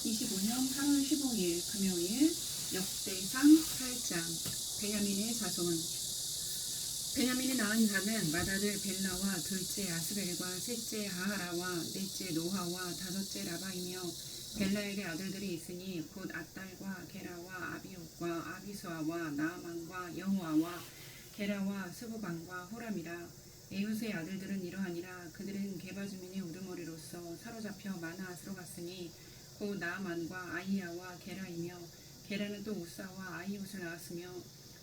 25년 8월 15일 금요일 역대상 8장 베냐민의 자손. 베냐민이 낳은 자는 맏아들 벨라와 둘째 아스벨과 셋째 아하라와 넷째 노하와 다섯째 라바이며 벨라에게 아들들이 있으니 곧 앗달과 게라와 아비옷과 아비수아와 나아만과 여호아와 게라와 스부반과 호람이라. 에우스의 아들들은 이러하니라. 그들은 게바 주민의 우두머리로서 사로잡혀 마나앗으로 갔으니 곧 나아만과 아이야와 게라이며 게라는 또 우사와 아이옷을 낳았으며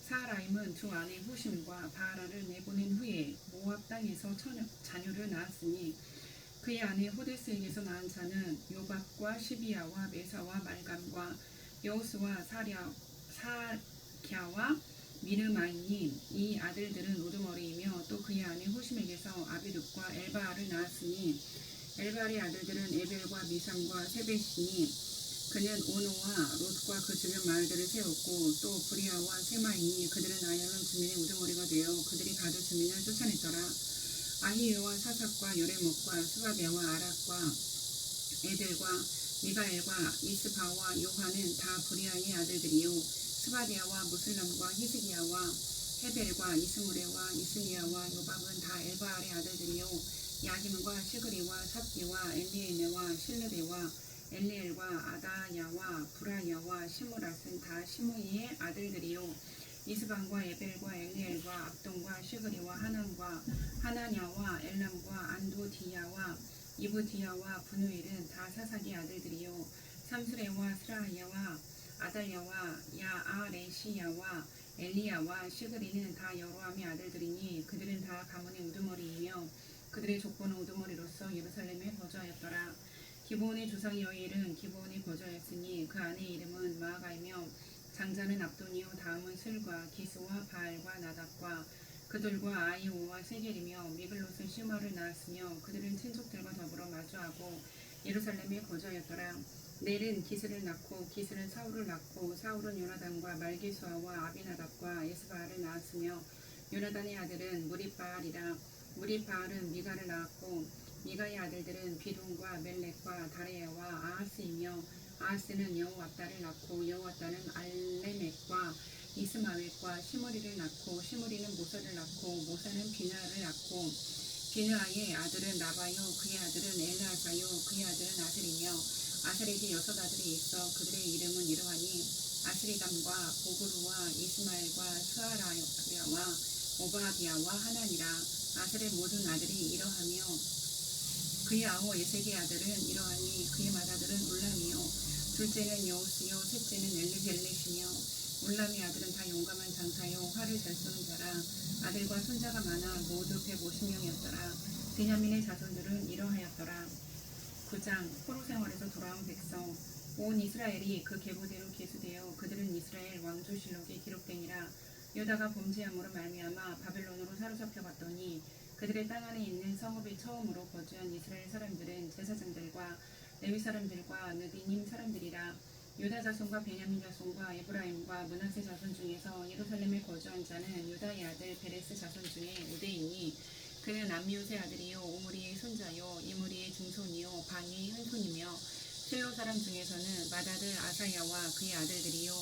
사라임은 두 아내 후심과 바라를 내보낸 후에 모압 땅에서 자녀를 낳았으니 그의 아내 호데스에게서 낳은 자는 요밥과 시비야와 메사와 말감과 여우스와 사갸와 미르마이니. 이 아들들은 우두머리이며 또 그의 아내 후심에게서 아비룹과 엘바알을 낳았으니 엘바알의 아들들은 에벨과 미삼과 세벳이니 그는 오노와 롯과 그 주변 마을들을 세웠고 또 브리아와 세마이니 그들은 아얄론 주민의 우두머리가 되어 그들이 가드 주민을 쫓아냈더라. 아히요와 사삭과 요레목과 스바비아와 아락과 에델과 미가엘과 이스바와 요하는 다 브리아의 아들들이요 스바디아와 무슬람과 히스기야와 헤벨과 이스무레와 이스니야와 요밥은 다 엘바알의 아들들이요 야김과 시그리와 삽기와 엘리에네와 실르데와 엘리엘과 아다야와 브라야와 시므랏은 다 시므이의 아들들이요 이스방과 에벨과 엘리엘과 압돈과 시그리와 하난과 하나냐와 엘람과 안도디야와 이브디야와 분우엘은 다 사삭의 아들들이요 삼스레와 스라야와 아달야와 야아레시야와 엘리야와 시그리는 다 여로함의 아들들이니 그들은 다 가문의 우두머리이며 그들의 족보는 우두머리로서 예루살렘에 거주하였더라. 기브온의 조상 여일은 기브온에 거주하였으니 그 아내의 이름은 마아가이며 장자는 압돈이요 다음은 슬과 기스와 바알과 나답과 그들과 아이오와 세겔이며 미글롯은 시마를 낳았으며 그들은 친족들과 더불어 마주하고 예루살렘에 거주하였더라. 넬은 기스를 낳고 기스는 사울을 낳고 사울은 요나단과 말기수아와 아비나답과 에스바알을 낳았으며 요나단의 아들은 무리바알이라. 무리바알은 미가를 낳았고 미가의 아들들은 비돈과 멜렉과 다레야와 아하스이며 아하스는 여호와따를 낳고 여호와따는 알레멕과 이스마웻과 시므리를 낳고 시므리는 모사를 낳고 모사는 비느하를 낳고 비느하의 아들은 나바요 그의 아들은 엘르아사요 그의 아들은 아셀이며 아셀에게 6 아들이 있어 그들의 이름은 이러하니 아스리감과 보그루와 이스마엘과 스아라야와 오바디아와 하나니라. 아셀의 모든 아들이 이러하며 그의 아우 에색의 아들은 이러하니 그의 맏아들은 울람이요 둘째는 여우스요 셋째는 엘리벨렛이며 울람의 아들은 다 용감한 장사요 활을 잘 쏘는 자라. 아들과 손자가 많아 모두 150명이었더라. 베냐민의 자손들은 이러하였더라. 9장 포로 생활에서 돌아온 백성. 온 이스라엘이 그 계보대로 계수되어 그들은 이스라엘 왕조실록에 기록되니라. 유다가 범죄함으로 말미암아 바벨론으로 사로잡혀 갔더니 그들의 땅 안에 있는 성읍에 처음으로 거주한 이스라엘 사람들은 제사장들과 레위 사람들과 느디님 사람들이라. 유다 자손과 베냐민 자손과 에브라임과 므낫세 자손 중에서 예루살렘에 거주한 자는 유다의 아들 베레스 자손 중에 우대이니 그는 암미웃의 아들이요 오므리의 손자요 이므리의 증손이요 방이의 현손이며 실로 사람 중에서는 맏아들 아사야와 그의 아들들이요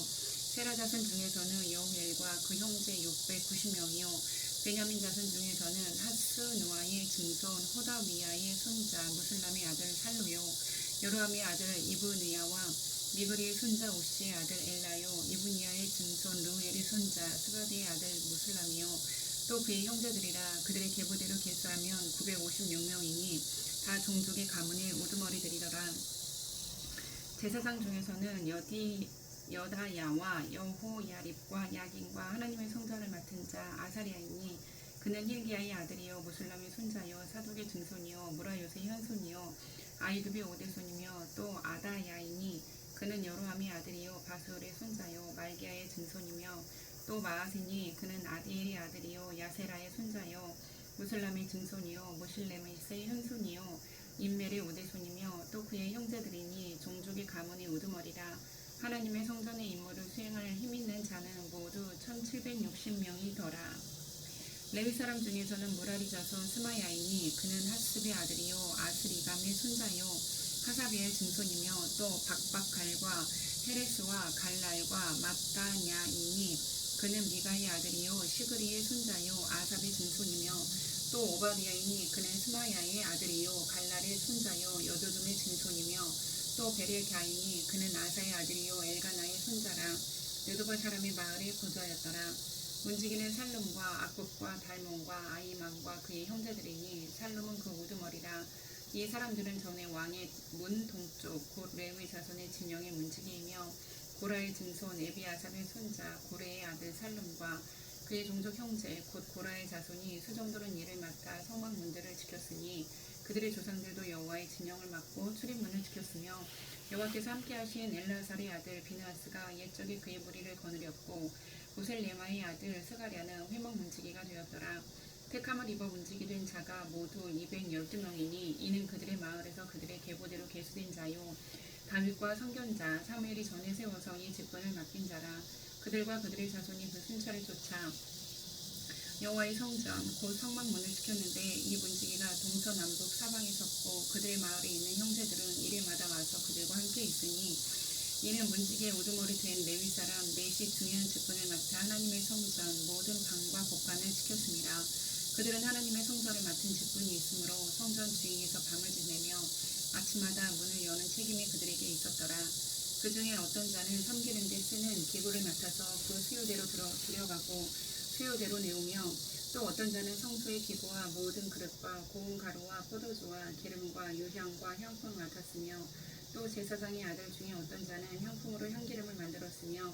세라 자손 중에서는 여우엘과 그 형제 690명이요 베냐민 자손 중에서는 하스누아의 증손 호다위야의 손자 무슬람의 아들 살루요 여로함의 아들 이브느야와 미그리의 손자 오시의 아들 엘라요 이브니야의 증손 르우엘의 손자 스바디의 아들 무슬람이요 또 그의 형제들이라. 그들의 계보대로 계수하면 956명이니 다 종족의 가문의 우두머리들이더라. 제사장 중에서는 여다야와 여호야립과 야긴과 하나님의 성전을 맡은 자 아사리아이니 그는 힐기야의 아들이요 무슬람의 손자요 사독의 증손이요 무라요스의 현손이요 아이두비 오대손이며 또 아다야이니 그는 여로함의 아들이요 바스울의 손자요 말기야의 증손이며 또 마아스니 그는 아디엘의 아들이요 야세라의 손자요 무슬람의 증손이요 무실레메스의 현손이요 인멜의 오대손이며 또 그의 형제들이니 종족의 가문의 우두머리라. 하나님의 성전의 임무를 수행할 힘있는 자는 모두 1760명이더라. 레위 사람 중에서는 무라리 자손 스마야이니 그는 하습의 아들이요 아스리감의 손자요 하사비의 증손이며 또 박박갈과 헤레스와 갈랄과 마따냐이니 그는 미가의 아들이요 시그리의 손자요 아삽의 증손이며 또 오바디아이니 그는 스마야의 아들이요 갈랄의 손자요 여도둠의 증손이며 또 베레갸이니 그는 아사의 아들이요 엘가나의 손자라 느도바 사람의 마을에 거주하였더라. 문지기는 살룸과 악국과 달몬과 아이만과 그의 형제들이니 살룸은 그 우두머리라. 이 사람들은 전에 왕의 문 동쪽 곧 레위 자손의 진영의 문지기이며 고라의 증손 에비아삽의 손자 고레의 아들 살룸과 그의 종족 형제 곧 고라의 자손이 수정들은 일을 맡아 성막문들을 지켰으니 그들의 조상들도 여호와의 진영을 맡고 출입문을 지켰으며 여호와께서 함께하신 엘라살의 아들 비느하스가 옛적에 그의 무리를 거느렸고 보셀레마의 아들 스가랴는 회막 문지기가 되었더라. 택함을 입어 문지기 된 자가 모두 212명이니 이는 그들의 마을에서 그들의 계보대로 계수된 자요 다윗과 선견자 사무엘이 전에 세워서 이 직분을 맡긴 자라. 그들과 그들의 자손이 그 순찰을 쫓아 여호와의 성전 곧 성막문을 지켰는데 이 문지기가 동서남북 사방에 섰고 그들의 마을에 있는 형제들은 이래마다 와서 그들과 함께 있으니 이는 문지기의 우두머리 된 레위 사람 넷이 중요한 직분을 맡아 하나님의 성전 모든 방과 곳간을 지켰습니다. 그들은 하나님의 성전을 맡은 직분이 있으므로 성전 주위에서 밤을 지내며 아침마다 문을 여는 책임이 그들에게 있었더라. 그 중에 어떤 자는 섬기는 데 쓰는 기구를 맡아서 그 수요대로 들여가고 수요대로 내오며 또 어떤 자는 성소의 기구와 모든 그릇과 고운 가루와 포도주와 기름과 유향과 향품을 맡았으며 또 제사장의 아들 중에 어떤 자는 향품으로 향기름을 만들었으며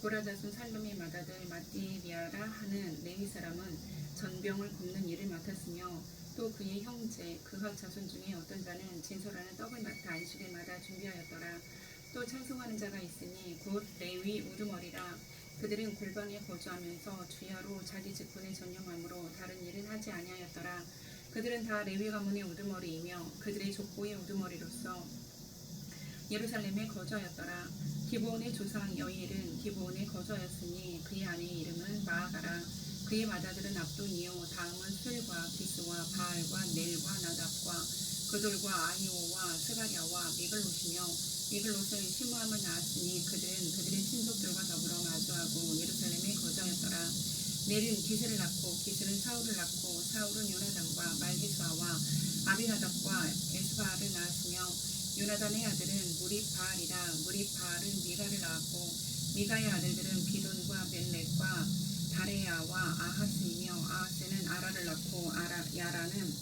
고라 자손 살룸의 맏아들 마띠리아라 하는 레위 사람은 전병을 굽는 일을 맡았으며 또 그의 형제 그핫 자손 중에 어떤 자는 진솔하는 떡을 맡아 안식일마다 준비하였더라. 또 찬송하는 자가 있으니 곧 레위 우두머리라. 그들은 골방에 거주하면서 주야로 자기 직분에 전념하므로 다른 일은 하지 아니하였더라. 그들은 다 레위 가문의 우두머리이며 그들의 족보의 우두머리로서 예루살렘에 거주하였더라. 기브온의 조상 여일은 기브온에 거주하였으니 그의 아내의 이름은 마아가라. 그의 맏아들은 압돈이요 다음은 술과 기스와 바알과 넬과 나답과 그돌과 아히오와 스가랴와 미글롯이며 미글롯은 시므함을 낳았으니 그들은 그들의 친족들과 더불어 마주하고 예루살렘에 거주하였더라. 넬은 기스를 낳고 기스는 사울을 낳고 사울은 요나단과 말기수아와 아비나답과 에스바알을 낳았으며 요나단의 아들은 무립바알이라. 무립바알은 미가를 낳았고 미가의 아들들은 비돈과 멜렉과 다레야와 아하스이며 아하스는 아라를 낳고 야라는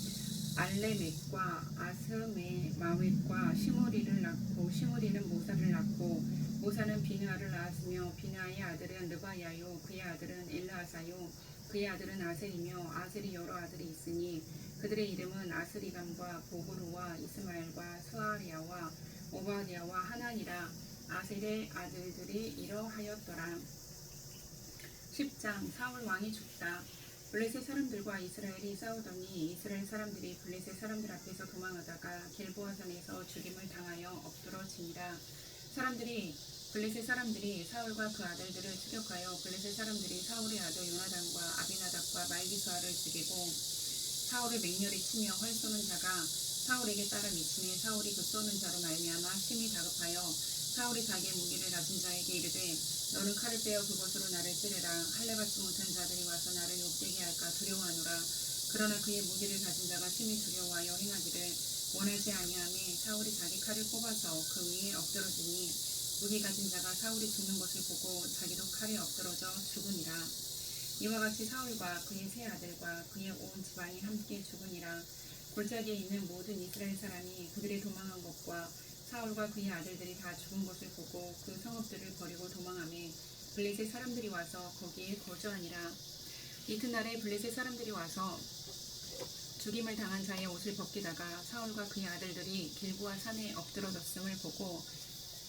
알레멕과 아스메마웻과 시므리를 낳고 시므리는 모사를 낳고 모사는 비느하를 낳았으며 비느하의 아들은 르바야요 그의 아들은 엘르아사요 그의 아들은 아셀이며 아셀이 여러 아들이 있으니 그들의 이름은 아스리감과 보그루와 이스마엘과 스아리아와 오바디아와 하나니라. 아셀의 아들들이 이러하였더라. 10장 사울 왕이 죽다. 블레셋 사람들과 이스라엘이 싸우더니 이스라엘 사람들이 블레셋 사람들 앞에서 도망하다가 길보아산에서 죽임을 당하여 엎드러지니라. 블레셋 사람들이 사울과 그 아들들을 추격하여 블레셋 사람들이 사울의 아들 요나단과 아비나답과 말기수아를 죽이고 사울을 맹렬히 치며 활 쏘는 자가 사울에게 따라 미치니 사울이 그 쏘는 자로 말미암아 심히 다급하여 사울이 자기의 무기를 가진 자에게 이르되 너는 칼을 빼어 그것으로 나를 찌르라. 할례 받지 못한 자들이 와서 나를 욕되게 할까 두려워하노라. 그러나 그의 무기를 가진 자가 심히 두려워하여 행하기를 원하지 아니하매 사울이 자기 칼을 뽑아서 그 위에 엎드러지니 무기 가진 자가 사울이 죽는 것을 보고 자기도 칼에 엎드러져 죽으니라. 이와 같이 사울과 그의 세 아들과 그의 온 집안이 함께 죽으니라. 골짜기에 있는 모든 이스라엘 사람이 그들의 도망한 것과 사울과 그의 아들들이 다 죽은 것을 보고 그 성읍들을 버리고 도망하매 블레셋 사람들이 와서 거기에 거주하니라. 이튿날에 블레셋 사람들이 와서 죽임을 당한 자의 옷을 벗기다가 사울과 그의 아들들이 길보아 산에 엎드러졌음을 보고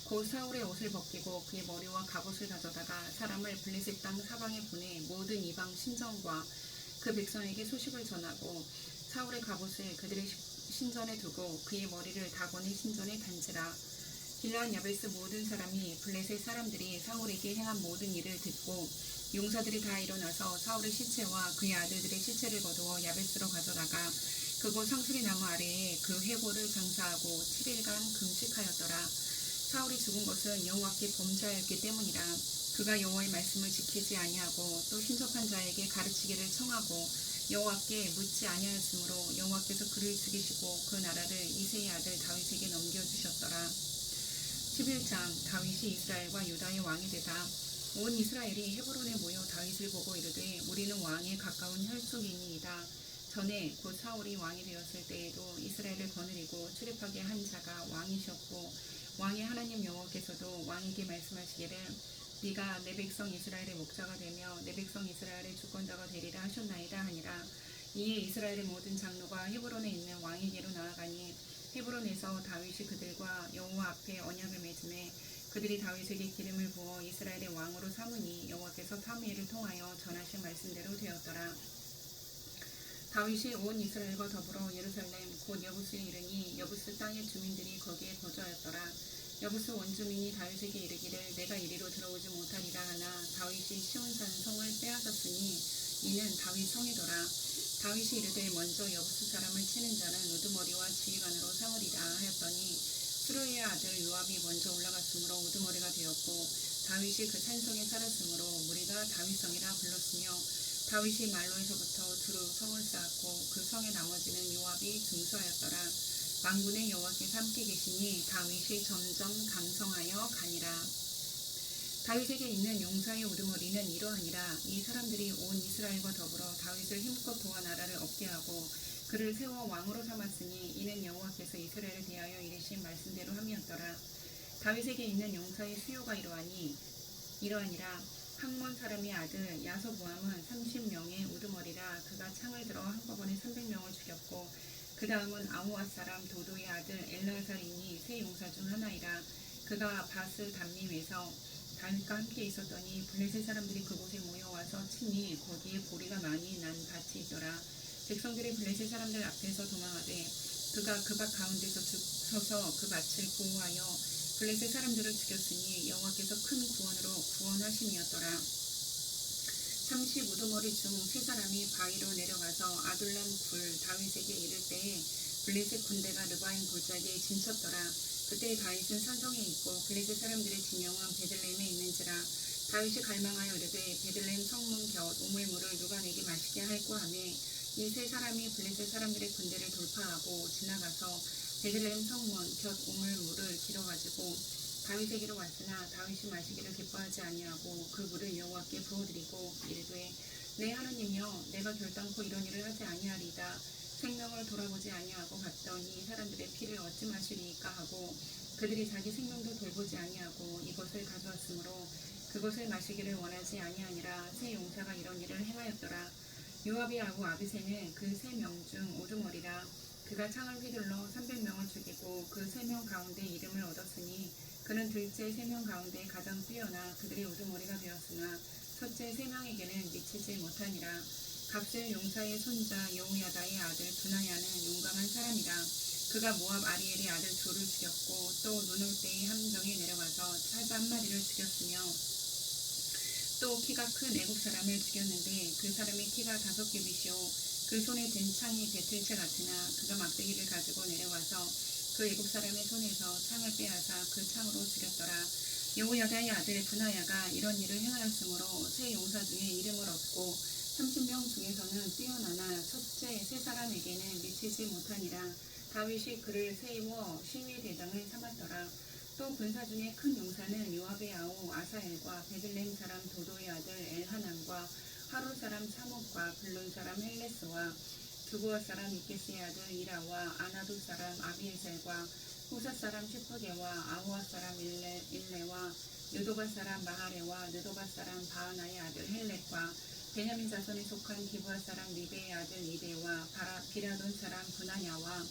곧 사울의 옷을 벗기고 그의 머리와 갑옷을 가져다가 사람을 블레셋 땅 사방에 보내 모든 이방 신전과 그 백성에게 소식을 전하고 사울의 갑옷을 그들의 신전에 두고 그의 머리를 다곤의 신전에 단지라. 길르앗 야베스 모든 사람이 블레셋 사람들이 사울에게 행한 모든 일을 듣고 용사들이 다 일어나서 사울의 시체와 그의 아들들의 시체를 거두어 야베스로 가져다가 그곳 상수리 나무 아래에 그 회고를 장사하고 7일간 금식하였더라. 사울이 죽은 것은 여호와께 범죄하였기 때문이라. 그가 여호와의 말씀을 지키지 아니하고 또 신속한 자에게 가르치기를 청하고 여호와께 묻지 아니하였으므로 여호와께서 그를 죽이시고 그 나라를 이새의 아들 다윗에게 넘겨주셨더라. 11장. 다윗이 이스라엘과 유다의 왕이 되다. 온 이스라엘이 헤브론에 모여 다윗을 보고 이르되 우리는 왕에 가까운 혈족이니이다. 전에 곧 사울이 왕이 되었을 때에도 이스라엘을 거느리고 출입하게 한 자가 왕이셨고 왕의 하나님 여호와께서도 왕에게 말씀하시기를 네가 내 백성 이스라엘의 목자가 되며 내 백성 이스라엘의 주권자가 되리라 하셨나이다 하니라. 이에 이스라엘의 모든 장로가 헤브론에 있는 왕에게로 나아가니 헤브론에서 다윗이 그들과 여호와 앞에 언약을 맺음에 그들이 다윗에게 기름을 부어 이스라엘의 왕으로 삼으니 여호와께서 사무엘을 통하여 전하신 말씀대로 되었더라. 다윗이 온 이스라엘과 더불어 예루살렘 곧 여부스에 이르니 여부스 땅의 주민들이 거기에 거주하였더라. 여부스 원주민이 다윗에게 이르기를 내가 이리로 들어오지 못하리라 하나 다윗이 시온산 성을 빼앗았으니 이는 다윗 성이더라. 다윗이 이르되 먼저 여부스 사람을 치는 자는 우두머리와 지휘관으로 삼으리라 하였더니 스루의 아들 요압이 먼저 올라갔으므로 우두머리가 되었고 다윗이 그 산성에 살았으므로 무리가 다윗성이라 불렀으며 다윗이 말로에서부터 두루 성을 쌓았고 그 성의 나머지는 요압이 중수하였더라. 만군의 여호와께서 함께 계시니 다윗이 점점 강성하여 가니라. 다윗에게 있는 용사의 우두머리는 이러하니라. 이 사람들이 온 이스라엘과 더불어 다윗을 힘껏 도와 나라를 얻게 하고 그를 세워 왕으로 삼았으니 이는 여호와께서 이스라엘에 대하여 이르신 말씀대로 함이었더라. 다윗에게 있는 용사의 수요가 이러하니라. 학몬 사람의 아들 야소보암은 30명의 우두머리라. 그가 창을 들어 한꺼번에 300명을 죽였고 그 다음은 아모앗 사람 도도의 아들 엘라살이니 세 용사 중 하나이라. 그가 바스 담림에서 다윗과 함께 있었더니 블레셋 사람들이 그곳에 모여와서 치니 거기에 보리가 많이 난 밭이 있더라. 백성들이 블레셋 사람들 앞에서 도망하되 그가 그 밭 가운데서 서서 그 밭을 보호하여 블레셋 사람들을 죽였으니 여호와께서 큰 구원으로 구원하심이었더라. 30 우두머리 중 세 사람이 바위로 내려가서 아둘람 굴 다윗에게 이를 때에 블레셋 군대가 르바임 골짜기에 진쳤더라. 그때 다윗은 산성에 있고 블레셋 사람들의 진영은 베들레헴에 있는지라. 다윗이 갈망하여 이르되 베들레헴 성문 곁 우물물을 누가 내게 마시게 할꼬 하며 이 세 사람이 블레셋 사람들의 군대를 돌파하고 지나가서 베들레헴 성문 곁 우물물을 길어가지고 다윗에게로 왔으나 다윗이 마시기를 기뻐하지 아니하고 그 물을 여호와께 부어드리고 이르되 내 하나님이여 내가 결단코 이런 일을 하지 아니하리이다. 생명을 돌아보지 아니하고 갔더니 사람들의 피를 어찌 마시리이까 하고 그들이 자기 생명도 돌보지 아니하고 이것을 가져왔으므로 그것을 마시기를 원하지 아니하니라. 세 용사가 이런 일을 행하였더라. 요압의 아우 아비새는 그 3명 중 우두머리라. 그가 창을 휘둘러 300명을 죽이고 그 3명 가운데 이름을 얻었으니 그는 둘째 3명 가운데 가장 뛰어나 그들의 우두머리가 되었으나 첫째 3명에게는 미치지 못하니라. 갑셀 용사의 손자 여호야다의 아들 브나야는 용감한 사람이라. 그가 모압 아리엘의 아들 조를 죽였고 또 눈 올 때의 함정에 내려가서 사자 한 마리를 죽였으며 또 키가 큰 애국 사람을 죽였는데 그 사람의 키가 5규빗이요 그 손에 든 창이 배틀채 같으나 그가 막대기를 가지고 내려와서 그 애국 사람의 손에서 창을 빼앗아 그 창으로 죽였더라. 여호야다의 아들 브나야가 이런 일을 행하였으므로 세 용사 중에 이름을 얻고 30명 중에서는 뛰어나나 첫째 세 사람에게는 미치지 못하니라. 다윗이 그를 세워 시위 대장을 삼았더라. 또 군사 중에 큰 용사는 요압의 아우 아사엘과 베들레헴 사람 도도의 아들 엘하난과 하루 사람 사목과 블론 사람 헬레스와 두부아 사람 이케스의 아들 이라와 아나도 사람 아비에셀과 후사 사람 슈프게와 아호아 사람 일레와 느도바 사람 마하레와 느도바 사람 바하나의 아들 헬렉과 베냐민 자손에 속한 기브아 사람 리베의 아들 이데와 비라돈 사람 브나냐와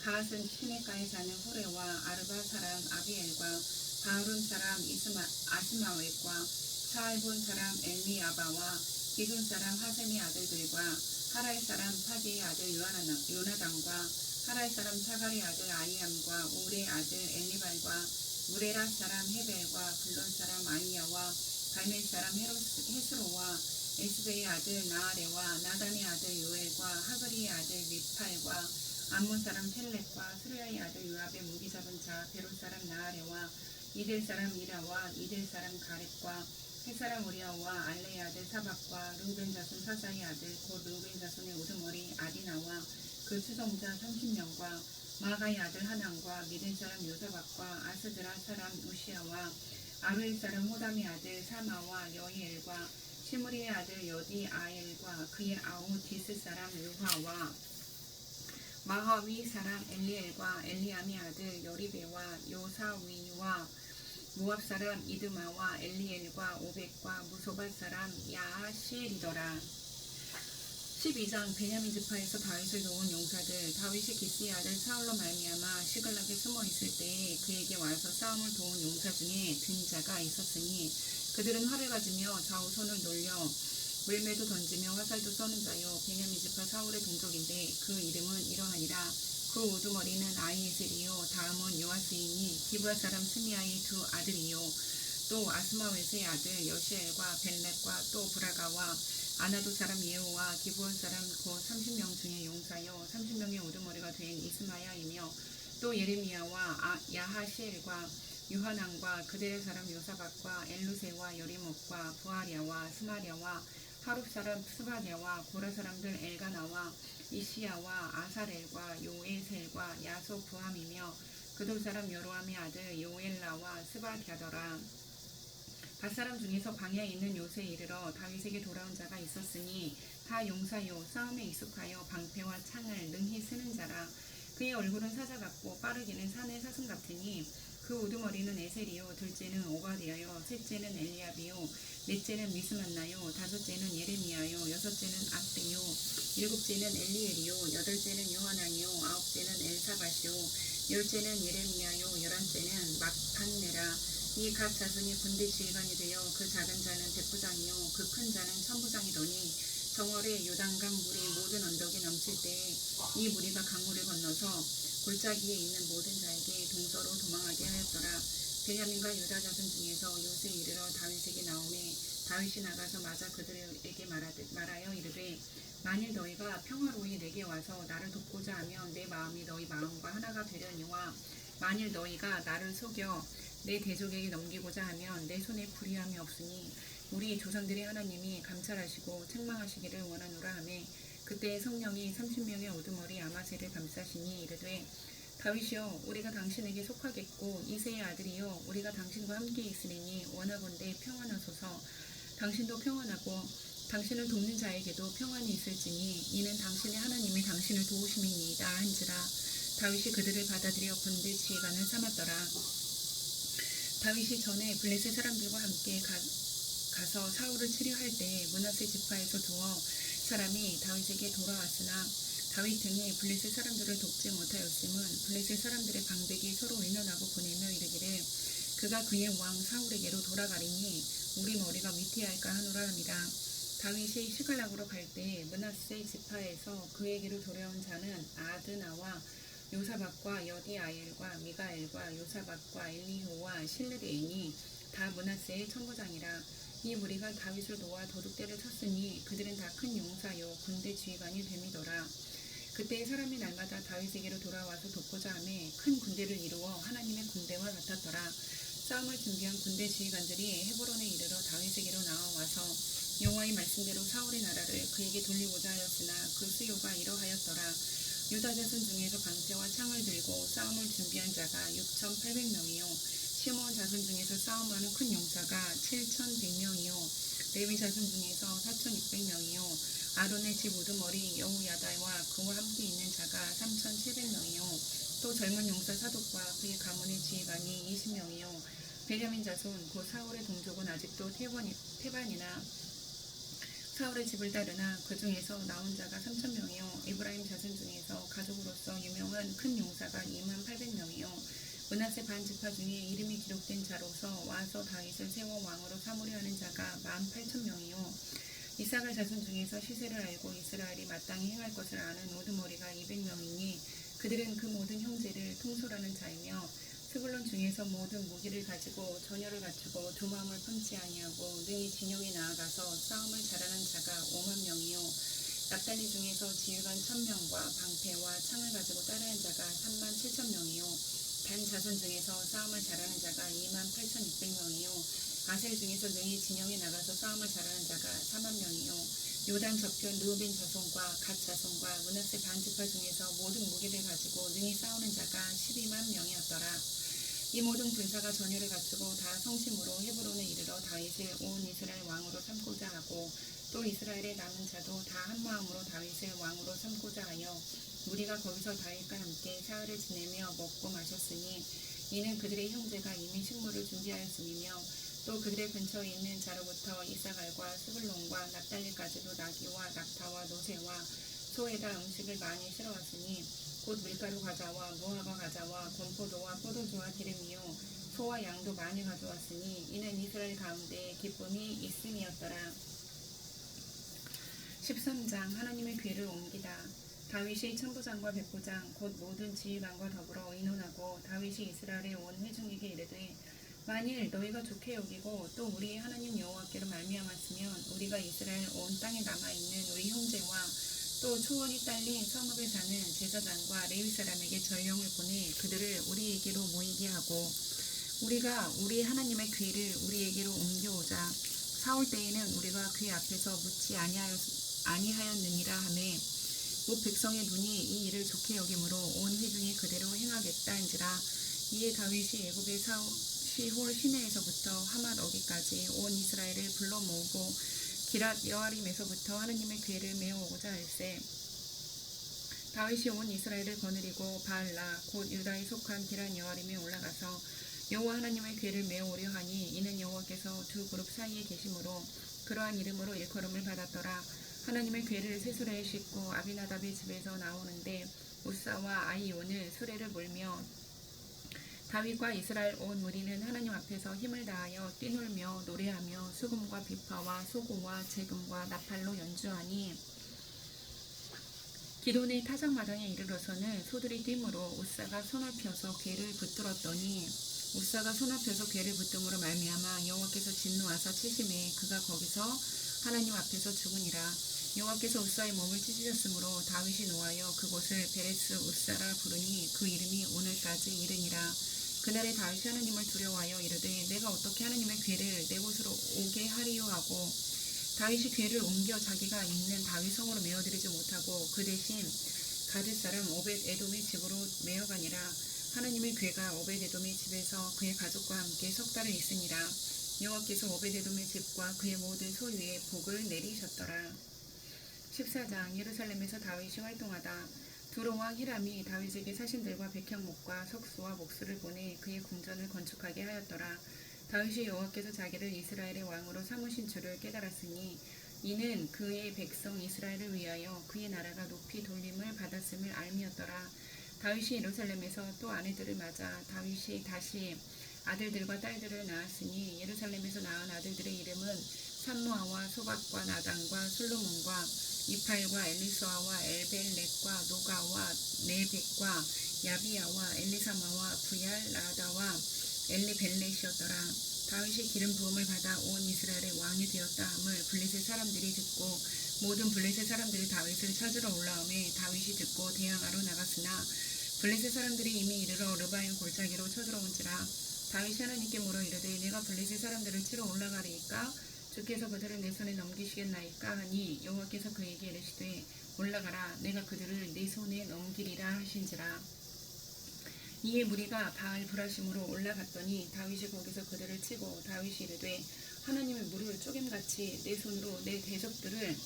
가앗은 시내가에 사는 후레와 아르바 사람 아비엘과 바흐룬 사람 아스마웻과 사알본 사람 엘리아바와 기순 사람 하셈의 아들들과 하라의 사람 파기의 아들 요나단과 하라의 사람 사갈의 아들 아이암과 우레의 아들 엘리발과 무레라 사람 헤벨과 블론 사람 아이야와 갈멜 사람 헤스로와 에스베의 아들 나아레와 나단의 아들 요엘과 하그리의 아들 미팔과 암몬 사람 펠렛과 수르야의 아들 요압의 무기 잡은 자 베롯 사람 나아레와 이델 사람 이라와 이델 사람 가렙과 헷 사람 우리아와 알레의 아들 사박과 르우벤 자손 사사의 아들 곧 르우벤 자손의 우두머리 아디나와 그 추종자 30명과 마가의 아들 하난과 미든 사람 요사박과 아스드라 사람 우시아와 아루엘 사람 호담의 아들 사마와 여이엘과 시므리의 아들 여디 아엘과 그의 아우 디스 사람 유화와 마하위 사람 엘리엘과 엘리암의 아들 여리베와 요사위와 모압 사람 이드마와 엘리엘과 오백과 무소밭 사람 야시엘이더라. 12장 베냐민 지파에서 다윗을 도운 용사들. 다윗이 기스의 아들 사울로 말미암아 시글락에 숨어 있을 때에 그에게 와서 싸움을 도운 용사 중에 든 자가 있었으니 그들은 활을 가지며 좌우 손을 놀려 물매도 던지며 화살도 쏘는 자요 베냐민 지파 사울의 동족인데 그 이름은 이러하니라. 그 우두머리는 아이에셀이요 다음은 요아스이니 기브아 사람 스미아의 두 아들이요 또 아스마웨스의 아들 여시엘과 벨렉과 또 브라가와 아나도 사람 예후와 기브온 사람 곧 30명 중에 용사요 30명의 우두머리가 된 이스마야이며 또 예레미야와 야하시엘과 유하난과 그들의 사람 요사박과 엘루세와 여리목과 부아랴와 스마랴와 하룹 사람 스바랴와 고라 사람들 엘가나와 이시야와 아사렐과 요에셀과 야소부함이며 그돌 사람 여로함의 아들 요엘라와 스바갸더라. 갓사람 중에서 광야에 있는 요새에 이르러 다윗에게 돌아온 자가 있었으니 다 용사요 싸움에 익숙하여 방패와 창을 능히 쓰는 자라. 그의 얼굴은 사자 같고 빠르기는 산의 사슴 같으니 그 우두머리는 에셀이요 둘째는 오바디아요 셋째는 엘리압이요 넷째는 미스만나요 다섯째는 예레미야요 여섯째는 악비요 일곱째는 엘리엘이요 여덟째는 요하나니요 아홉째는 엘사밭이요 열째는 예레미야요 열한째는 막판네라. 이 각 자손이 군대 지휘관이 되어 그 작은 자는 백부장이요 그 큰 자는 천부장이더니 정월에 요단강 물이 모든 언덕에 넘칠 때에 이 무리가 강물을 건너서 골짜기에 있는 모든 자에게 동서로 도망하게 하였더라. 베냐민과 유다 자손 중에서 요새 이르러 다윗에게 나오매 다윗이 나가서 맞아 그들에게 말하여 이르되 만일 너희가 평화로이 내게 와서 나를 돕고자 하면 내 마음이 너희 마음과 하나가 되려니와 만일 너희가 나를 속여 내 대적에게 넘기고자 하면 내 손에 불의함이 없으니 우리 조상들의 하나님이 감찰하시고 책망하시기를 원하노라 하매 그때 성령이 30명의 우두머리 아마새를 감싸시니 이르되 다윗이여 우리가 당신에게 속하겠고 이새의 아들이여 우리가 당신과 함께 있으리니 원하건대 평안하소서. 당신도 평안하고 당신을 돕는 자에게도 평안이 있을지니 이는 당신의 하나님이 당신을 도우심이니이다 한지라. 다윗이 그들을 받아들여 군대 지휘관을 삼았더라. 다윗이 전에 블레셋 사람들과 함께 가서 사울을 치료할 때 므낫세 지파에서 두어 사람이 다윗에게 돌아왔으나 다윗 등이 블레셋 사람들을 돕지 못하였음은 블레셋 사람들의 방백이 서로 의논하고 보내며 이르기를 그가 그의 왕 사울에게로 돌아가리니 우리 머리가 위태할까 하노라 합니다. 다윗이 시글락으로 갈 때 므낫세 지파에서 그에게로 돌아온 자는 아드나와 요사박과 여디아엘과 미가엘과 요사박과 엘리후와 실르데인이 다 므낫세의 천부장이라. 이 무리가 다윗을 도와 도둑대를 쳤으니 그들은 다 큰 용사요 군대 지휘관이 됨이더라. 그때 사람이 날마다 다윗에게로 돌아와서 돕고자 하매 큰 군대를 이루어 하나님의 군대와 같았더라. 싸움을 준비한 군대 지휘관들이 헤브론에 이르러 다윗에게로 나와와서 여호와의 말씀대로 사울의 나라를 그에게 돌리고자 하였으나 그 수요가 이러하였더라. 유다 자손 중에서 방패와 창을 들고 싸움을 준비한 자가 6,800명이요 시므온 자손 중에서 싸움하는 큰 용사가 7,100명이요 레위 자손 중에서 4,600명이요 아론의 집 우두머리 여호야다와 그와 함께 있는 자가 3,700명이요 또 젊은 용사 사독과 그의 가문의 지휘관이 20명이요 베냐민 자손 곧 사울의 동족은 아직도 태반이나 사울의 집을 따르나 그 중에서 나온 자가 3,000명이요 에브라임 자손 중에서 가족으로서 유명한 큰 용사가 28,000명이요 므낫세 반 지파 중에 이름이 기록된 자로서 와서 다윗을 세워 왕으로 삼으려 하는 자가 18,000명이요 이사갈 자손 중에서 시세를 알고 이스라엘이 마땅히 행할 것을 아는 우두머리가 200명이니 그들은 그 모든 형제를 통솔하는 자이며 스불론 중에서 모든 무기를 가지고 전열을 갖추고 두 마음을 품지 아니하고 능히 진영에 나아가서 싸움을 잘하는 자가 5만 명이요 납달리 중에서 지휘관 1000명과 방패와 창을 가지고 따르는 자가 3만 7천 명이요 단 자손 중에서 싸움을 잘하는 자가 2만 8,600명이요 아셀 중에서 능히 진영에 나가서 싸움을 잘하는 자가 4만 명이요 요단 저편 르우벤 자손과 갓 자손과 므낫세 반지파 중에서 모든 무기를 가지고 능히 싸우는 자가 12만 명이었더라. 이 모든 군사가 전열을 갖추고 다 성심으로 헤브론에 이르러 다윗을 온 이스라엘 왕으로 삼고자 하고 또 이스라엘의 남은 자도 다 한마음으로 다윗을 왕으로 삼고자 하여 무리가 거기서 다윗과 함께 사흘을 지내며 먹고 마셨으니 이는 그들의 형제가 이미 식물을 준비하였음이며 또 그들의 근처에 있는 자로부터 이사갈과 스불론과 납달리까지도 나귀와 낙타와 노새와 소에다 음식을 많이 실어왔으니 곧 밀가루 과자와 무화과 과자와 건포도와 포도주와 기름이요 소와 양도 많이 가져왔으니 이는 이스라엘 가운데 기쁨이 있음이었더라. 13장 하나님의 궤를 옮기다. 다윗이 천부장과 백부장 곧 모든 지휘관과 더불어 의논하고 다윗이 이스라엘의 온 회중에게 이르되 만일 너희가 좋게 여기고 또 우리의 하나님 여호와께로 말미암았으면 우리가 이스라엘 온 땅에 남아있는 우리 형제와 또 초원이 딸린 성읍에 사는 제사장과 레위 사람에게 전령을 보내 그들을 우리에게로 모이게 하고 우리가 우리 하나님의 궤를 우리에게로 옮겨오자. 사올 때에는 우리가 궤 앞에서 묻지 아니하였느니라 하매 못 백성의 눈이 이 일을 좋게 여김으로 온 회중이 그대로 행하겠다 한지라. 이에 다윗이 애굽의 시홀 시내에서부터 하맛 어기까지 온 이스라엘을 불러 모으고 기랏 여아림에서부터 하나님의 궤를 메어오고자 할세. 다윗이 온 이스라엘을 거느리고 바알라 곧 유다에 속한 기랏 여아림에 올라가서 여호와 하나님의 궤를 메어오려 하니 이는 여호와께서 두 그룹 사이에 계심으로 그러한 이름으로 일컬음을 받았더라. 하나님의 궤를 쇠수레에 싣고 아비나답의 집에서 나오는데 우사와 아이온을 수레를 몰며 다윗과 이스라엘 온 무리는 하나님 앞에서 힘을 다하여 뛰놀며 노래하며 수금과 비파와 소고와 재금과 나팔로 연주하니 기돈의 타작마당에 이르러서는 소들이 뛰므로 우사가 손을 펴서 궤를 붙들었더니 우사가 손을 펴서 궤를 붙듦으로 말미암아 여호와께서 진노하사 치심에 그가 거기서 하나님 앞에서 죽으니라. 여호와께서 우사의 몸을 찢으셨으므로 다윗이 노하여 그곳을 베레스 우사라 부르니 그 이름이 오늘까지 이르니라. 그날에 다윗이 하나님을 두려워하여 이르되 내가 어떻게 하나님의 궤를 내 곳으로 오게 하리요 하고 다윗이 궤를 옮겨 자기가 있는 다윗 성으로 메어들이지 못하고 그 대신 가드 사람 오벳 에돔의 집으로 메어가니라. 하나님의 궤가 오벳 에돔의 집에서 그의 가족과 함께 석 달을 있으니라. 여호와께서 오벳 에돔의 집과 그의 모든 소유에 복을 내리셨더라. 14장 예루살렘에서 다윗이 활동하다. 두로왕 히람이 다윗에게 사신들과 백향목과 석수와 목수를 보내 그의 궁전을 건축하게 하였더라. 다윗이 여호와께서 자기를 이스라엘의 왕으로 삼으신 줄을 깨달았으니 이는 그의 백성 이스라엘을 위하여 그의 나라가 높이 돌림을 받았음을 알미었더라. 다윗이 예루살렘에서 또 아내들을 맞아 다윗이 다시 아들들과 딸들을 낳았으니 예루살렘에서 낳은 아들들의 이름은 삼노아와 소박과 나단과 솔로몬과 이팔과 엘리수아와 엘벨렉과 노가와 네벡과 야비야와 엘리사마와 부얄 라다와 엘리벨렛이었더라. 다윗이 기름 부음을 받아 온 이스라엘의 왕이 되었다 함을 블레셋 사람들이 듣고 모든 블레셋 사람들이 다윗을 찾으러 올라오매 다윗이 듣고 대항하러 나갔으나 블레셋 사람들이 이미 이르러 르바임 골짜기로 쳐들어온지라. 다윗이 하나님께 물어 이르되 내가 블레셋 사람들을 치러 올라가리이까 주께서 그들을 내 손에 넘기시겠나이까 하니 여호와께서 그에게 이르시되 올라가라 내가 그들을 내 손에 넘기리라 하신지라. 이에 무리가 바알 브라심으로 올라갔더니 다윗이 거기서 그들을 치고 다윗이 이르되 하나님의 물을 쪼갰같이 내 손으로 내 대적들을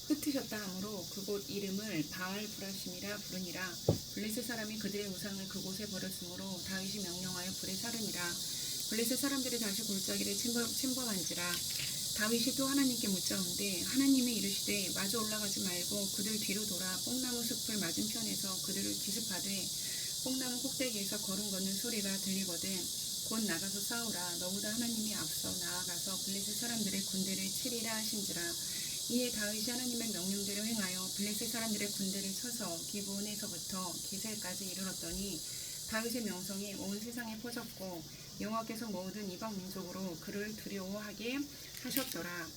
흩으셨다 하므로 그곳 이름을 바알 브라심이라 부르니라. 블레셋 사람이 그들의 우상을 그곳에 버렸으므로 다윗이 명령하여 불에 사르니라. 블레셋 사람들이 다시 골짜기를 침범한지라. 다윗이 또 하나님께 묻자온데 하나님이 이르시되 마저 올라가지 말고 그들 뒤로 돌아 뽕나무 숲을 맞은편에서 그들을 기습하되 뽕나무 꼭대기에서 걸음 걷는 소리가 들리거든 곧 나가서 싸우라. 너보다 하나님이 앞서 나아가서 블레셋 사람들의 군대를 치리라 하신지라. 이에 다윗이 하나님의 명령대로 행하여 블레셋 사람들의 군대를 쳐서 기브온에서부터 게셀까지 이르렀더니 다윗의 명성이 온 세상에 퍼졌고 여호와께서 모든 이방 민족으로 그를 두려워하게 하셨더라.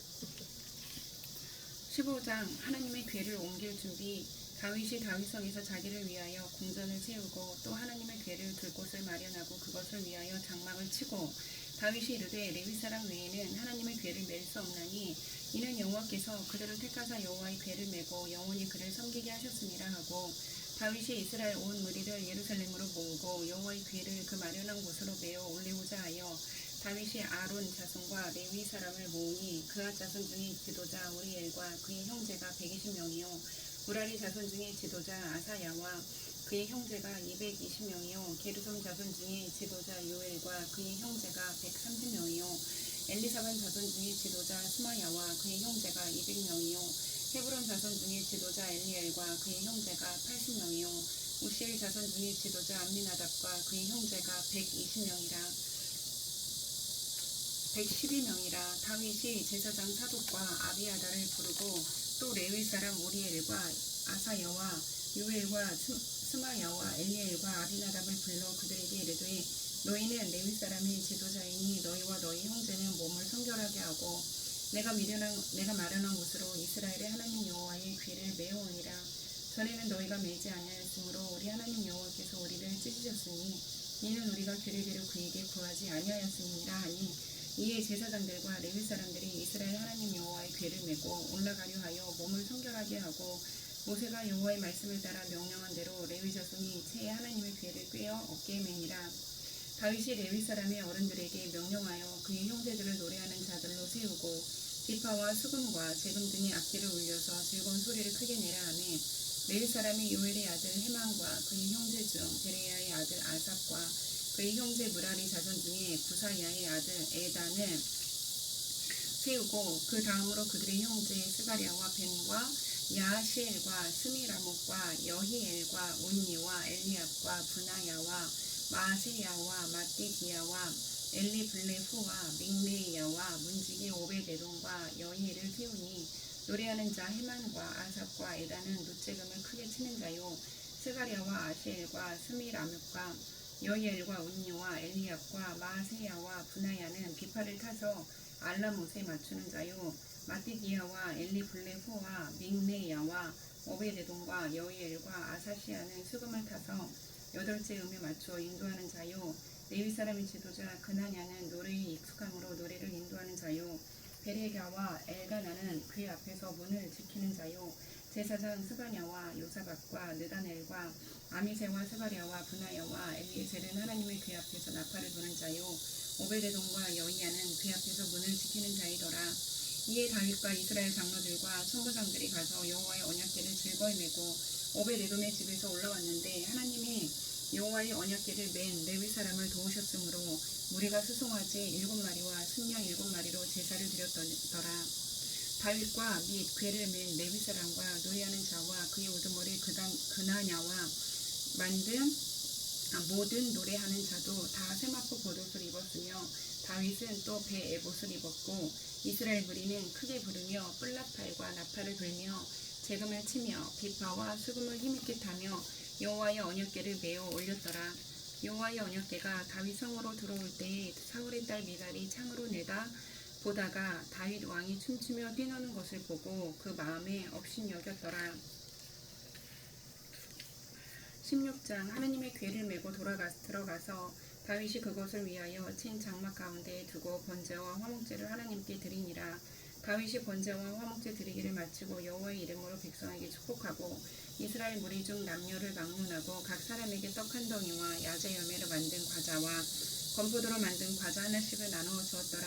15장 하나님의 궤를 옮길 준비. 다윗이 다윗성에서 자기를 위하여 궁전을 세우고 또 하나님의 궤를 둘 곳을 마련하고 그것을 위하여 장막을 치고 다윗이 이르되 레위 사람 외에는 하나님의 궤를 맬 수 없나니 이는 여호와께서 그들을 택하사 여호와의 궤를 메고 영원히 그를 섬기게 하셨음이라 하고 다윗이 이스라엘 온 무리를 예루살렘으로 모으고 여호와의 궤를 그 마련한 곳으로 메어 올리고자 하여 다윗이 아론 자손과 레위 사람을 모으니 그아 자손 중에 지도자 우리엘과 그의 형제가 120명이요 무라리 자손 중에 지도자 아사야와 그의 형제가 220명이요 게르솜 자손 중에 지도자 요엘과 그의 형제가 130명이요 엘리사반 자손 중에 지도자 스마야와 그의 형제가 200명이요 헤브론 자손 중에 지도자 엘리엘과 그의 형제가 80명이요 우시엘 자손 중에 지도자 암미나답과 그의 형제가 112명이라 다윗이 제사장 사독과 아비아다를 부르고 또 레위 사람 우리엘과 아사야와 요엘과 스마야와 엘리엘과 아비나답을 불러 그들에게 이르되 너희는 레위 사람의 지도자이니 너희와 너희 형제는 몸을 성결하게 하고 내가 마련한 곳으로 이스라엘의 하나님 여호와의 궤를 메어오니라. 전에는 너희가 매지 아니하였으므로 우리 하나님 여호와께서 우리를 찢으셨으니 이는 우리가 궤를 그에게 구하지 아니하였음이니라 하니 이에 제사장들과 레위 사람들이 이스라엘 하나님 여호와의 궤를 메고 올라가려 하여 몸을 성결하게 하고 모세가 여호와의 말씀을 따라 명령한 대로 레위 자손이 채에 하나님의 궤를 꿰어 어깨에 매니라. 다윗이 레위 사람의 어른들에게 명령하여 그의 형제들을 노래하는 자들로 세우고 비파와 수금과 재금 등의 악기를 울려서 즐거운 소리를 크게 내라 하매 레위 사람이 요엘의 아들 헤만과 그의 형제 중 베레야의 아들 아삽과 그의 형제 무라리 자손 중에 부사야의 아들 에단을 세우고 그 다음으로 그들의 형제 스가랴와 벤과 야시엘과 스미라목과 여히엘과 운니와 엘리압과 브나야와 마세야와 마띠디야와 엘리블레후와 믹네야와 문지기 오베데돔과 여히엘을 세우니 노래하는 자 헤만과 아삽과 에단은 룻제금을 크게 치는 자요 스가랴와 아시엘과 스미라목과 여히엘과 운니와 엘리압과 마세야와 브나야는 비파를 타서 알라못에 맞추는 자요 마띠디야와 엘리블레후와 믹네야와 오베데돔과 여히엘과 아사시아는 수금을 타서 8째 음에 맞추어 인도하는 자요 레위 사람의 지도자 그나냐는 노래에 익숙함으로 노래를 인도하는 자요 베레가와 엘가나는 그의 앞에서 문을 지키는 자요 제사장 스바냐와 요사박과 느다넬과 아미세와 스가랴와 브나야와 엘리에셀은 하나님의 궤 앞에서 나팔을 부는 자요 오베데돔과 여히야는 궤 앞에서 문을 지키는 자이더라. 이에 다윗과 이스라엘 장로들과 천부장들이 가서 여호와의 언약궤를 즐거이 메고 오베데돔의 집에서 올라왔는데 하나님이 여호와의 언약궤를 맨 레위 사람을 도우셨으므로 무리가 수송아지 7마리와 순양 7마리로 제사를 드렸더라. 다윗과 및 궤를 맨 레위 사람과 노래하는 자와 그의 우두머리 그나냐와 만든 모든 노래하는 자도 다 세마포 겉옷을 입었으며 다윗은 또 배 에봇을 입었고 이스라엘 무리는 크게 부르며 뿔나팔과 나팔을 불며 재금을 치며 비파와 수금을 힘있게 타며 여호와의 언약궤를 메어 올렸더라. 여호와의 언약궤가 다윗 성으로 들어올 때에 사울의 딸 미갈이 창으로 내다 보다가 다윗 왕이 춤추며 뛰노는 것을 보고 그 마음에 업신여겼더라. 16장 하나님의 궤를 메고 들어가서 다윗이 그것을 위하여 친 장막 가운데에 두고 번제와 화목제를 하나님께 드리니라. 다윗이 번제와 화목제 드리기를 마치고 여호와의 이름으로 백성에게 축복하고 이스라엘 무리 중 남녀를 막론하고 각 사람에게 떡 한 덩이와 야제 열매로 만든 과자와 건포도로 만든 과자 하나씩을 나누어 주었더라.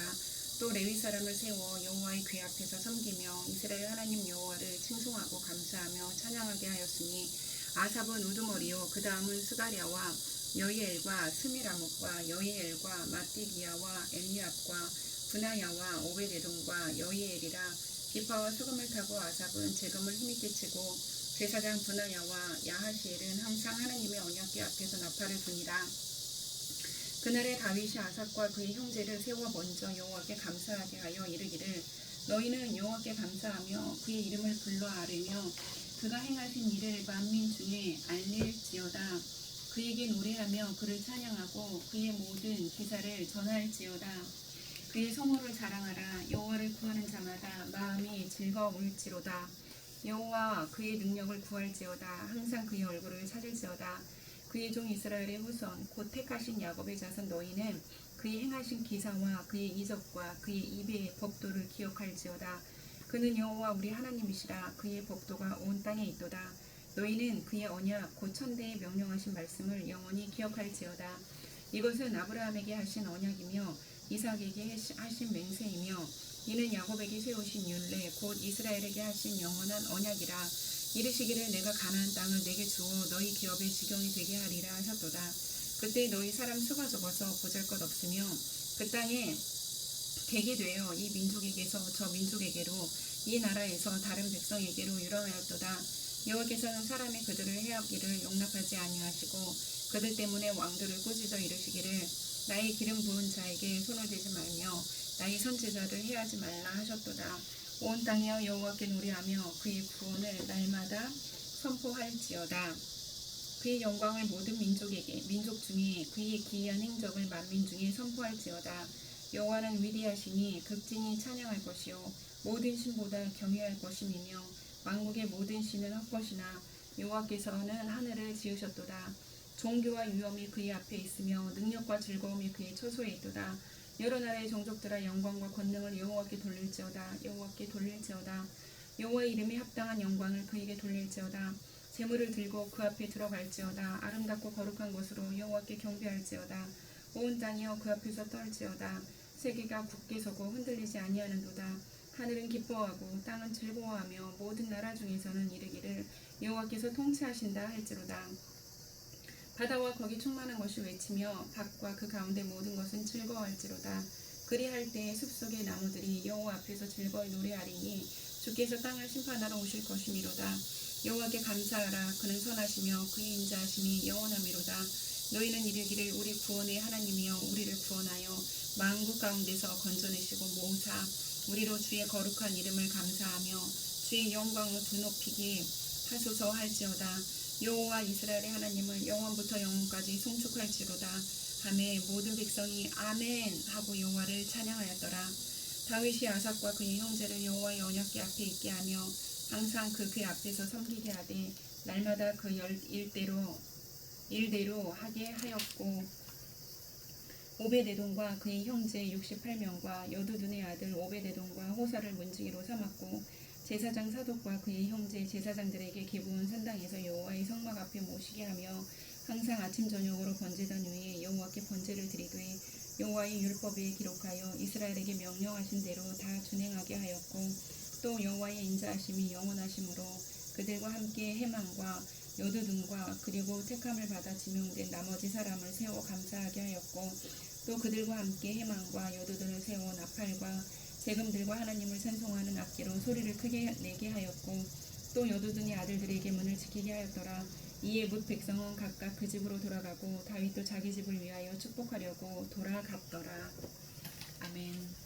또 레위 사람을 세워 여호와의 궤 앞에서 섬기며 이스라엘 하나님 여호와를 칭송하고 감사하며 찬양하게 하였으니 아삽은 우두머리요 그 다음은 스가랴와 여히엘과 스미라목과 여히엘과 마띠디야와 엘리압과 브나야와 오베데돔과 여히엘이라. 비파와 수금을 타고 아삽은 재금을 힘있게 치고 제사장 브나야와 야하시엘은 항상 하나님의 언약궤 앞에서 나팔을 부니라. 그날에 다윗이 아삽과 그의 형제를 세워 먼저 여호와께 감사하게 하여 이르기를 너희는 여호와께 감사하며 그의 이름을 불러 아뢰며 그가 행하신 일을 만민 중에 알릴지어다. 그에게 노래하며 그를 찬양하고 그의 모든 기사를 전할지어다. 그의 성호를 자랑하라. 여호와를 구하는 자마다 마음이 즐거울지로다. 여호와 그의 능력을 구할지어다. 항상 그의 얼굴을 찾을지어다. 그의 종 이스라엘의 후손 곧 택하신 야곱의 자손 너희는 그의 행하신 기사와 그의 이적과 그의 입의 법도를 기억할지어다. 그는 여호와 우리 하나님이시라. 그의 법도가 온 땅에 있도다. 너희는 그의 언약 곧 천대에 명령하신 말씀을 영원히 기억할지어다. 이것은 아브라함에게 하신 언약이며 이삭에게 하신 맹세이며 이는 야곱에게 세우신 율례 곧 이스라엘에게 하신 영원한 언약이라. 이르시기를 내가 가나안 땅을 내게 주어 너희 기업의 지경이 되게 하리라 하셨도다. 그때 너희 사람 수가 적어서 보잘것없으며 그 땅에 개게 되어 이 민족에게서 저 민족에게로 이 나라에서 다른 백성에게로 유랑하였도다. 여호와께서는 사람이 그들을 해하기를 용납하지 아니하시고 그들 때문에 왕들을 꾸짖어 이르시기를 나의 기름 부은 자에게 손을 대지 말며 나의 선지자를 해하지 말라 하셨도다. 온 땅이여 여호와께 노래하며 그의 구원을 날마다 선포할지어다. 그의 영광을 모든 민족 중에 그의 기이한 행적을 만민 중에 선포할지어다. 여호와는 위대하시니 극진히 찬양할 것이요 모든 신보다 경외할 것임이며 왕국의 모든 신은 헛것이나 여호와께서는 하늘을 지으셨도다. 종교와 위엄이 그의 앞에 있으며 능력과 즐거움이 그의 처소에 있도다. 여러 나라의 종족들아 영광과 권능을 여호와께 돌릴지어다. 여호와께 돌릴지어다. 여호와의 이름에 합당한 영광을 그에게 돌릴지어다. 재물을 들고 그 앞에 들어갈지어다. 아름답고 거룩한 곳으로 여호와께 경배할지어다. 온 땅이여 그 앞에서 떨지어다. 세계가 굳게 서고 흔들리지 아니하는도다. 하늘은 기뻐하고 땅은 즐거워하며 모든 나라 중에서는 이르기를 여호와께서 통치하신다 할지로다. 바다와 거기 충만한 것이 외치며 밭과 그 가운데 모든 것은 즐거워할지로다. 그리할 때에 숲속의 나무들이 여호와 앞에서 즐거이 노래하리니 주께서 땅을 심판하러 오실 것이미로다. 여호와께 감사하라. 그는 선하시며 그의 인자하심이 영원하미로다. 너희는 이르기를 우리 구원의 하나님이여 우리를 구원하여 만국 가운데서 건져내시고 모으사 우리로 주의 거룩한 이름을 감사하며 주의 영광을 드높이게 하소서 할지어다. 여호와 이스라엘의 하나님을 영원부터 영원까지 송축할지로다. 하매 모든 백성이 아멘 하고 여호와를 찬양하였더라. 다윗이 아삭과 그의 형제를 여호와의 언약궤 앞에 있게 하며 항상 그의 앞에서 섬기게 하되 날마다 그 일대로 하게 하였고 오베데돔과 그의 형제 68명과 여두둔의 아들 오베데돔과 호사를 문지기로 삼았고 제사장 사독과 그의 형제 제사장들에게 기부온 산당에서 여호와의 성막 앞에 모시게 하며 항상 아침 저녁으로 번제단 위에 여호와께 번제를 드리되 여호와의 율법에 기록하여 이스라엘에게 명령하신 대로 다 준행하게 하였고 또 여호와의 인자하심이 영원하심으로 그들과 함께 해망과 여두둔과 그리고 택함을 받아 지명된 나머지 사람을 세워 감사하게 하였고 또 그들과 함께 해망과 여두둔을 세워 나팔과 세금들과 하나님을 찬송하는 악기로 소리를 크게 내게 하였고 또 여두둔이 아들들에게 문을 지키게 하였더라. 이에 뭇 백성은 각각 그 집으로 돌아가고 다윗도 자기 집을 위하여 축복하려고 돌아갔더라. 아멘.